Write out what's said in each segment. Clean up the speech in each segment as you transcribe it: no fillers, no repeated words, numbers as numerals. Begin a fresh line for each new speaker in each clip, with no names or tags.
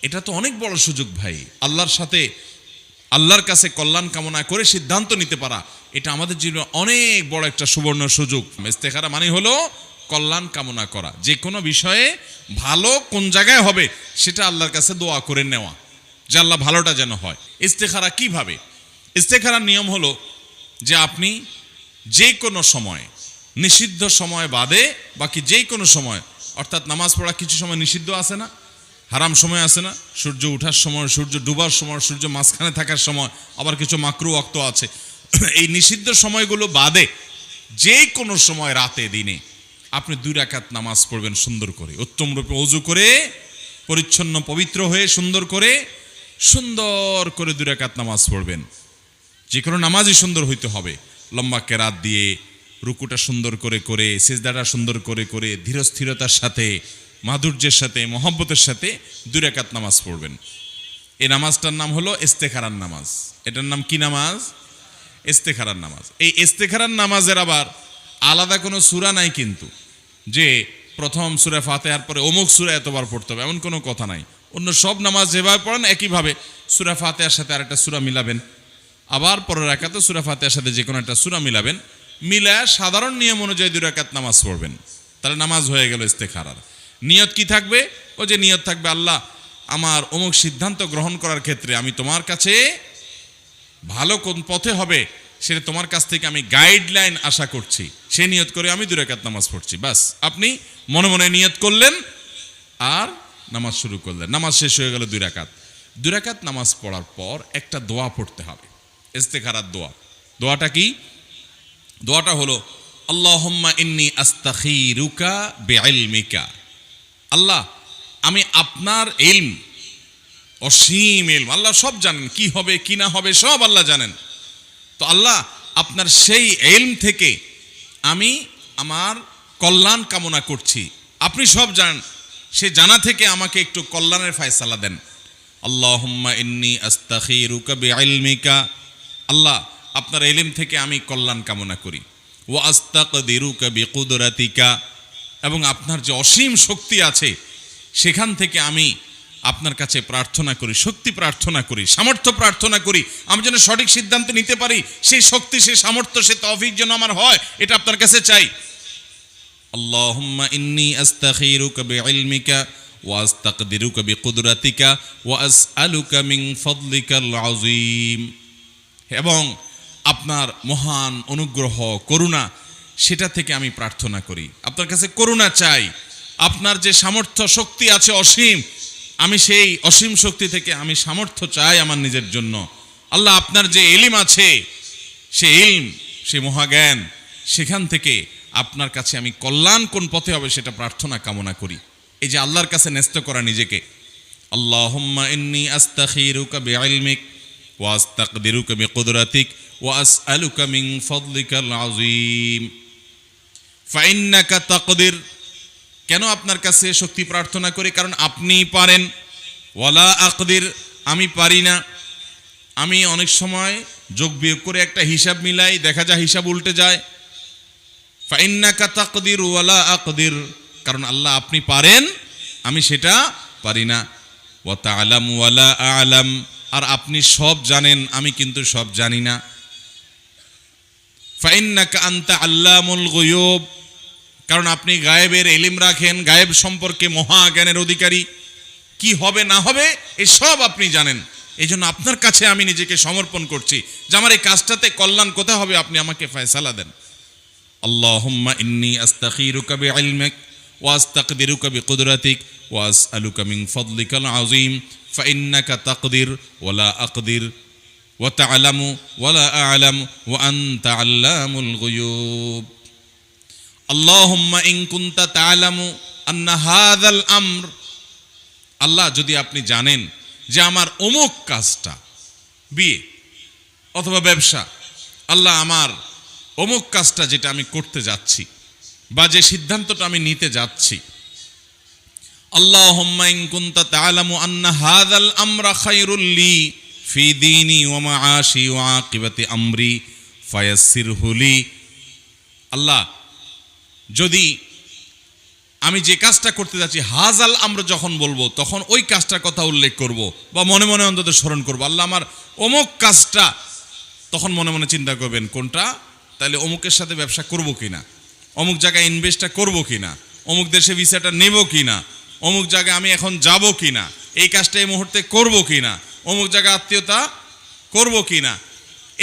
এটা তো অনেক বড় সুযোগ ভাই। আল্লাহর সাথে আল্লাহর কাছে কল্যাণ কামনা করে সিদ্ধান্ত নিতে পারা, এটা আমাদের জীবনে অনেক বড় একটা সুবর্ণ সুযোগ। ইস্তেখারা মানে হলো কল্যাণ কামনা করা, যে কোনো বিষয়ে ভালো কোন জায়গায় হবে সেটা আল্লাহর কাছে দোয়া করে নেওয়া, যে আল্লাহ ভালোটা যেন হয়। ইস্তেখারা কিভাবে? ইস্তেখারার নিয়ম হলো যে আপনি যে কোনো সময়, নিষিদ্ধ সময় বাদে বাকি যে কোনো সময়, অর্থাৎ নামাজ পড়া কিছু সময় নিষিদ্ধ আছে না, হারাম সময় আছে না, সূর্য ওঠার সময়, সূর্য ডুবার সময়, সূর্য মাঝখানে থাকার সময়, আবার কিছু মাকরু ওয়াক্ত আছে। এই নিষিদ্ধ সময়গুলো বাদে যে কোনো সময় রাতে দিনে আপনি 2 রাকাত নামাজ পড়বেন সুন্দর করে, উত্তম রূপে ওযু করে, পরিচ্ছন্ন পবিত্র হয়ে সুন্দর করে 2 রাকাত নামাজ পড়বেন। যে কোনো নামাজই সুন্দর হইতে হবে, লম্বা কেরাত দিয়ে, রুকুটা সুন্দর করে করে, সিজদাটা সুন্দর করে করে, ধীরস্থিরতার সাথে, মাধুর্যের সাথে, মহব্বতের সাথে 2 রাকাত নামাজ পড়বেন। এই নামাজটার নাম হলো ইস্তেখারার নামাজ। এটার নাম কি নামাজ? ইস্তেখারার নামাজ। এই ইস্তেখারার নামাজের আবার আলাদা কোনো সূরা নাই কিন্তু, যে প্রথম সূরা ফাতিহার পরে অমুক সূরা এতবার পড়তে হবে, এমন কোনো কথা নাই। অন্য সব নামাজ যেভাবে পড়েন একইভাবে সূরা ফাতিহার সাথে আরেকটা সূরা মিলাবেন, আবার পরের রাকাতে সূরা ফাতিহার সাথে যে কোনো একটা সূরা মিলাবেন, মিলায় সাধারণ নিয়ম অনুযায়ী 2 রাকাত নামাজ পড়বেন। তাহলে নামাজ হয়ে গেল ইস্তেখারার। নিয়ত কি থাকবে? ও যে নিয়ত থাকবে, আল্লাহ আমার অমুক সিদ্ধান্ত গ্রহণ করার ক্ষেত্রে আমি তোমার কাছে ভালো কোন পথে হবে সেটা তোমার কাছ থেকে আমি গাইডলাইন আশা করছি, সে নিয়ত করে আমি 2 রাকাত নামাজ পড়ছি। বাস, আপনি মনে মনে নিয়ত করলেন আর নামাজ শুরু করলেন, নামাজ শেষ হয়ে গেল 2 রাকাত। 2 রাকাত নামাজ পড়ার পর একটা দোয়া পড়তে হবে, ইস্তেখারার দোয়া। দোয়াটা কি? দোয়াটা হলো আল্লাহুম্মা ইন্নী আস্তাখিরুকা বিইলমিকা। আল্লাহ, আমি আপনার ইলম, অসীম ইলম, আল্লাহ সব জানেন, কি হবে কি না হবে সব আল্লাহ জানেন। তো আল্লাহ, আপনার সেই ইলম থেকে আমি আমার কল্যাণ কামনা করছি, আপনি সব জানেন, সে জানা থেকে আমাকে একটু কল্যাণের ফয়সালা দেন। আল্লাহুম্মা ইন্নী আস্তাখিরুকা বিইলমিকা, আল্লাহ আপনার ইলম থেকে আমি কল্যাণ কামনা করি। ওয়া আস্তাকদিরুকা বিকুদরাতিকা, এবং আপনার যে অসীম শক্তি আছে সেখান থেকে আমি আপনার কাছে প্রার্থনা করি, শক্তি প্রার্থনা করি, সামর্থ্য প্রার্থনা করি, আমি যেন সঠিক সিদ্ধান্ত নিতে পারি, সেই শক্তি, সেই সামর্থ্য, সে তৌফিক যেন আমার হয়, এটা আপনার কাছে চাই। আল্লাহুম্মা ইন্নী আস্তাখিরুকা বিইলমিকা ওয়া আস্তাকদিরুকা বিকুদরাতিকা ওয়া আসআলুকা মিন ফাদলিকাল আযীম, এবং আপনার মহান অনুগ্রহ, করুণা, সেটা থেকে আমি প্রার্থনা করি, আপনার কাছে করুণা চাই। আপনার যে সামর্থ্য শক্তি আছে অসীম, আমি সেই অসীম শক্তি থেকে আমি সামর্থ্য চাই আমার নিজের জন্য। আল্লাহ, আপনার যে ইলম আছে, সে ইলম, সে মহাজ্ঞান, সেখান থেকে আপনার কাছে আমি কল্যাণ কোন পথে হবে সেটা প্রার্থনা কামনা করি। এই যে আল্লাহর কাছে ন্যস্ত করা নিজেকে। আল্লাহুম্মা ইন্নী আস্তাখিরুকা বিইলমিক ওয়া আস্তাকদিরুকা বিকুদরাতিক ওয়া আসআলুকা মিন ফাদলিকাল আযীম ফাইন্নাকা তাকদির। কেন আপনার কাছে শক্তি প্রার্থনা করি? কারণ আপনি পারেন। ওয়ালা আকদির, আমি পারি না। আমি অনেক সময় যোগ বিয়োগ করে একটা হিসাব মিলাই, দেখা যায় হিসাব উল্টে যায়। ফাইন্নাকা তাকদির ওয়ালা আকদির, কারণ আল্লাহ আপনি পারেন, আমি সেটা পারি না। ওয়া তা'লামু ওয়ালা আ'লাম, আর আপনি সব জানেন, আমি কিন্তু সব জানি না। ফাইন্নাকা আনতা আল্লামুল গুয়ুব, কারণ আপনি গায়েবের ইলম রাখেন, গায়েব সম্পর্কে মহাজ্ঞানের অধিকারী, কি হবে না হবে এই সব আপনি জানেন। এই জন্য আপনার কাছে আমি নিজেকে সমর্পণ করছি যে আমার এই কাজটাতে কল্যাণ কোথায় হবে, আপনি আমাকে ফয়সালা দেন। আল্লাহুম্মা ইন্নী আস্তাখিরুকা বিইলমিক ওয়া আস্তাকদিরুকা বিকুদরাতিক ওয়া আসআলুকা মিন ফাদলিকাল আযীম ফাইন্নাকা তাকদির ওয়ালা আকদির ওয়া তা'লামু ওয়ালা আ'লাম ওয়া আনতা আল্লামুল গুয়ুব। আল্লাহুম্মা ইন কুনতা তা'লামু আন্না হাযাল আমর, আল্লাহ যদি আপনি জানেন যে আমার অমুক কাজটা, বিয়ে অথবা ব্যবসা, আল্লাহ আমার অমুক কাজটা যেটা আমি করতে যাচ্ছি বা যে সিদ্ধান্তটা আমি নিতে যাচ্ছি, আল্লাহুম্মা ইন কুনতা তা'লামু আন্না হাযাল আমরা খায়রুল লি ফি দীনি ওয়া মাআশি ওয়া আকিবাতি আমরি ফায়াসসিরহু লি। আল্লাহ, যদি আমি যে কাজটা করতে যাচ্ছি হাজাল আমরা যখন বলবো তখন ওই কাজটার কথা উল্লেখ করব বা মনে মনে অন্তত স্মরণ করবো, আল্লাহ আমার অমুক কাজটা, তখন মনে মনে চিন্তা করবেন কোনটা, তাহলে অমুকের সাথে ব্যবসা করব কিনা, অমুক জায়গায় ইনভেস্টটা করব কিনা, অমুক দেশে ভিসাটা নেব কিনা, অমুক জায়গায় আমি এখন যাব কিনা, এই কাজটা এই মুহূর্তে করব কিনা, অমুক জায়গায় আত্মীয়তা করব কিনা,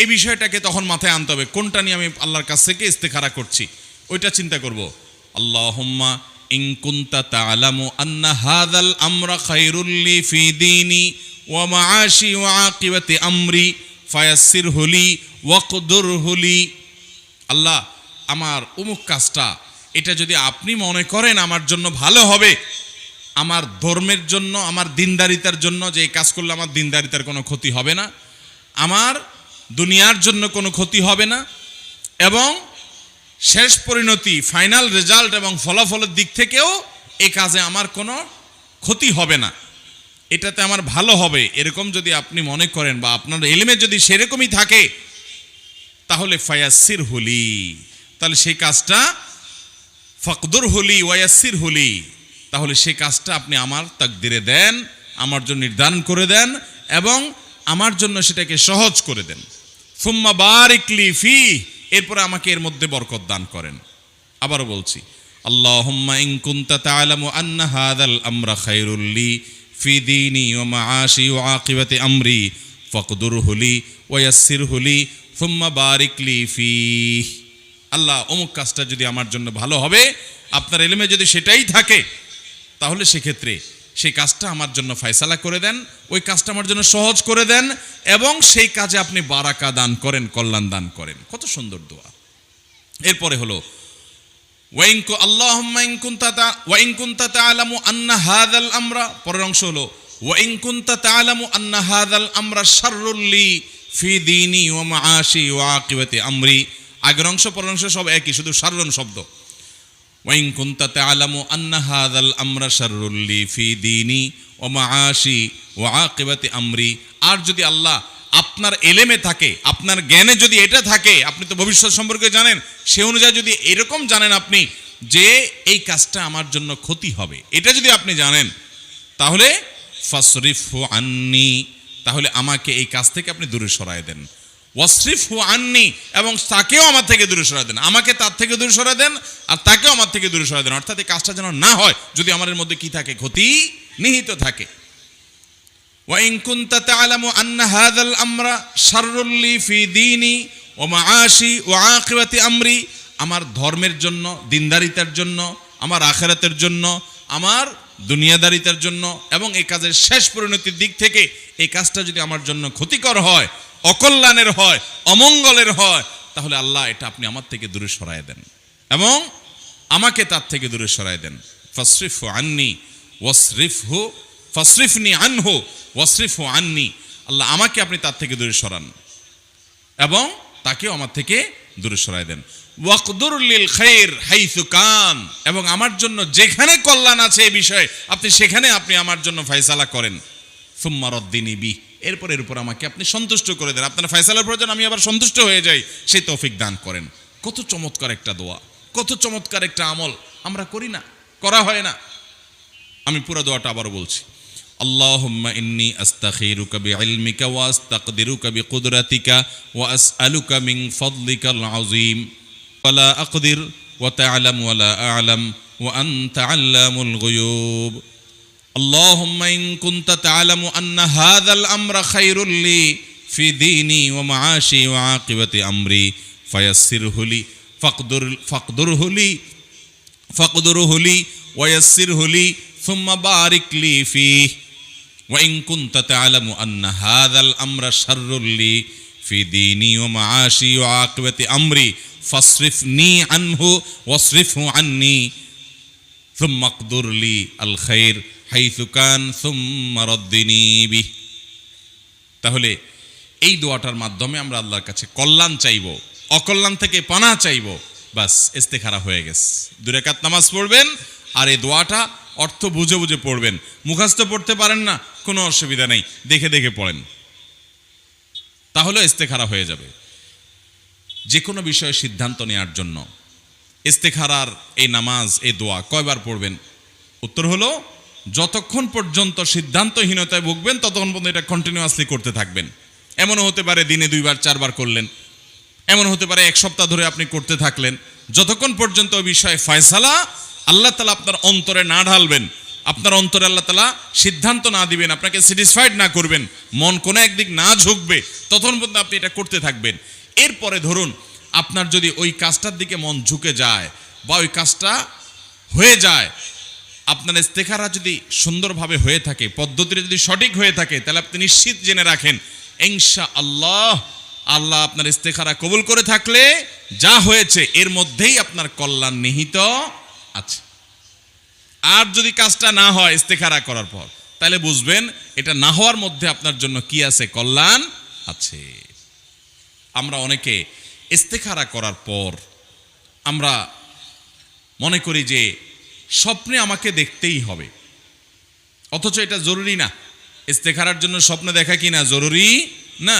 এই বিষয়টাকে তখন মাথায় আনতে হবে। কোনটা নিয়ে আমি আল্লাহর কাছ থেকে ইস্তেখারা করছি ওইটা চিন্তা করব। আল্লাহুম্মা ইন কুনতা তা'লামু আন্না হাযাল আমরা খায়রুল লি ফি দীনি ওয়া মাআশি ওয়া আকিবাতি আমরি ফায়াসসিরহু লি ওয়াকদুরহু লি। আল্লাহ, আমার অমুক কাজটা এটা যদি আপনি মনে করেন আমার জন্য ভালো হবে, আমার ধর্মের জন্য, আমার দিনদারিতার জন্য, যে এই কাজ করলে আমার দিনদারিতার কোনো ক্ষতি হবে না, আমার দুনিয়ার জন্য কোনো ক্ষতি হবে না, এবং শেষ পরিণতি ফাইনাল রেজাল্ট এবং ফলাফলের দিক থেকেও এই কাজে আমার কোনো ক্ষতি হবে না, এটাতে আমার ভালো হবে, এরকম যদি আপনি মনে করেন বা আপনার ইলমে যদি সেরকমই থাকে, তাহলে ফায়াসসিরহু লি, তাহলে সেই কাজটা ফাকদুরহু লি ওয়ায়াসসিরহু লি, তাহলে সেই কাজটা আপনি আমার তাকদিরে দেন, আমার জন্য নির্ধারণ করে দেন এবং আমার জন্য সেটাকে সহজ করে দেন। সুম্মা বারিক লি ফি, এরপরে আমাকে এর মধ্যে বরকত দান করেন। আবারও বলছি, আল্লাহুম্মা ইন কুনতা তা'লামু আন্না হাযাল আমরা খায়রুল লি ফি দীনি ওয়া মাআশি ওয়া আকিবাতি আমরি ফাকদুরহু লি ওয়ায়াসসিরহু লি সুম্মা বারিক লি ফি। আল্লাহ, অমুক কাজটা যদি আমার জন্য ভালো হবে, আপনার ইলমে যদি সেটাই থাকে, তাহলে সেক্ষেত্রে সেই কাজটা আমার জন্য ফয়সালা করে দেন, ওই কাজটা আমার জন্য সহজ করে দেন এবং সেই কাজে আপনি বারাকা দান করেন, কল্যাণ দান করেন। কত সুন্দর দোয়া। এরপরে হলো আল্লাহুম্মা ইন কুনতা তা'লামু আন্না হাযাল আমরা, পরের অংশ হলো ওয়া ইন কুনতা তা'লামু আন্না হাযাল আমরা শাররুল লি ফি দীনি ওয়া মাআশি ওয়া আকিবাতি আমরি। আগের অংশ পরের অংশ সব একই, শুধু শাররুন শব্দ। ওয়া ইন কুনতা তা'লামু আন্না হাযাল আমরা শাররুল লি ফি দীনি ওয়া মাআশি ওয়া আকিবাতি আমরি। আর যদি আল্লাহ আপনার এলেমে থাকে, আপনার জ্ঞানে যদি এটা থাকে, আপনি তো ভবিষ্যৎ সম্পর্কে জানেন, সে অনুযায়ী যদি এরকম জানেন আপনি যে এই কাজটা আমার জন্য ক্ষতি হবে, এটা যদি আপনি জানেন, তাহলে ফাসরিফহু আন্নি, তাহলে আমাকে এই কাজ থেকে আপনি দূরে সরায় দেন। ওয়াসরিফহু আন্নি, এবং তাকেও আমার থেকে দূরে সরায় দেন, আমাকে তার থেকে দূরে সরায় দেন আর তাকেও আমার থেকে দূরে সরায় দেন, অর্থাৎ এই কাজটা যেন না হয় যদি আমার মধ্যে কি থাকে, ক্ষতি নিহিত থাকে। ওয়া ইন কুনতা তা'লামু আন্না হাযাল আমরা শাররুল লি ফি দীনি ওয়া মাআশি ওয়া আকিবাতি আমরি, আমার ধর্মের জন্য, দিনদারিতার জন্য, আমার আখিরাতের জন্য, আমার দুনিয়াদারিতার জন্য এবং এই কাজের শেষ পরিণতির দিক থেকে এই কাজটা যদি আমার জন্য ক্ষতিকর হয়, অকল্যাণের হয়, অমঙ্গলের হয়, তাহলে আল্লাহ এটা আপনি আমার থেকে দূরে সরায় দেন এবং আমাকে তার থেকে দূরে সরায় দেন। ফাসরিফহু আন্নি ওয়াসরিফহু, ফাসরিফনি আনহু ওয়াসরিফহু আন্নি, আল্লাহ আমাকে আপনি তার থেকে দূরে সরান এবং তাকেও আমার থেকে দূরে সরায় দেন। ওয়াকদুর লিল খায়র হাইসু কান, এবং আমার জন্য যেখানে কল্যাণ আছে এই বিষয়ে আপনি সেখানে আপনি আমার জন্য ফয়সালা করেন। সুম্মা রদ্দিনি বি, এর উপর আমাকে আপনি সন্তুষ্ট করে দেন, আপনার ফয়সালার প্রয়োজন আমি আবার সন্তুষ্ট হয়ে যাই, সেই তৌফিক দান করেন। কত চমৎকার একটা দোয়া, কত চমৎকার একটা আমল, আমরা করি না, করা হয় না। আমি পুরো দোয়াটা আবারও বলছি। আল্লাহুম্মা ইন্নী আস্তাখিরুকা বিইলমিকা ওয়া আস্তাকদিরুকা বিকুদরাতিকা ওয়া আসআলুকা মিন ফাদলিকাল আযীম ওয়া লা আকদির ওয়া তা'লামু ওয়া লা আ'লাম ওয়া আনতা আল্লামুল গুয়ুব। আল্লাহুম্মা ইন কুনতা তা'লামু আন্না হাযাল আমরা খায়রুল লি ফি দীনি ওয়া মাআশি ওয়া আকিবাতি আমরি ফায়াসসিরহু লি ফাকদুরহু লি ওয়া ইয়াসসিরহু লি সুম্মা বারিক লি ফিহি। ওয়া ইন কুনতা তা'লামু আন্না হাযাল আমরা শাররুল লি ফি দীনি ওয়া মাআশি ওয়া আকিবাতি আমরি ফাসরিফনি আনহু ওয়াসরিফহু আন্নি সুম্মা আকদুর লি আল খায়র হাইসু কান সুম্মা রদ্দিনি বিহি। তাহলে এই দোয়াটার মাধ্যমে আমরা আল্লাহর কাছে কল্যাণ চাইব, অকল্যাণ থেকে পানাহ চাইব, বাস ইস্তেখারা হয়ে গেছে। 2 রাকাত নামাজ পড়বেন আর এই দোয়াটা অর্থ বুঝে বুঝে পড়বেন। মুখস্থ পড়তে পারেন না, কোনো অসুবিধা নেই, দেখে দেখে পড়েন, তাহলে ইস্তেখারা হয়ে যাবে। যে কোনো বিষয়ে সিদ্ধান্ত নেওয়ার জন্য ইস্তেখারার এই নামাজ, এই দোয়া কয়বার পড়বেন? উত্তর হলো, যতক্ষণ পর্যন্ত সিদ্ধান্তহীনতায় ভুগবেন ততক্ষণ পর্যন্ত এটা কন্টিনিউয়াসলি করতে থাকবেন। এমনও হতে পারে দিনে 2 বার 4 বার করলেন, এমন হতে পারে 1 সপ্তাহ ধরে আপনি করতে থাকলেন, যতক্ষণ পর্যন্ত ওই বিষয়ে ফয়সালা আল্লাহ তাআলা আপনার অন্তরে না ঢালবেন, আপনার অন্তরে আল্লাহ তাআলা সিদ্ধান্ত না দিবেন, আপনাকে স্যাটিসফাইড না করবেন, মন কোনো একদিক না ঝুঁকবে, ততক্ষণ পর্যন্ত আপনি এটা করতে থাকবেন। এরপরে ধরুন আপনার যদি ওই কাজটার দিকে মন ঝুঁকে যায় বা ওই কাজটা হয়ে যায়, আপনার ইস্তেখারা যদি সুন্দরভাবে হয়ে থাকে, পদ্ধতিটা যদি সঠিক হয়ে থাকে, তাহলে আপনি নিশ্চিত জেনে রাখেন ইনশাআল্লাহ আল্লাহ আপনার ইস্তেখারা কবুল করে থাকলে যা হয়েছে এর মধ্যেই আপনার কল্যাণ নিহিত আছে। আর যদি কাজটা না হয় ইস্তেখারা করার পর, তাহলে বুঝবেন এটা না হওয়ার মধ্যে আপনার জন্য কি আছে? কল্যাণ আছে। আমরা অনেকে ইস্তেখারা করার পর আমরা মনে করি যে স্বপ্নে আমাকে দেখতেই হবে, অথচ এটা জরুরি না। ইস্তেখারার জন্য স্বপ্ন দেখা কি না জরুরি না?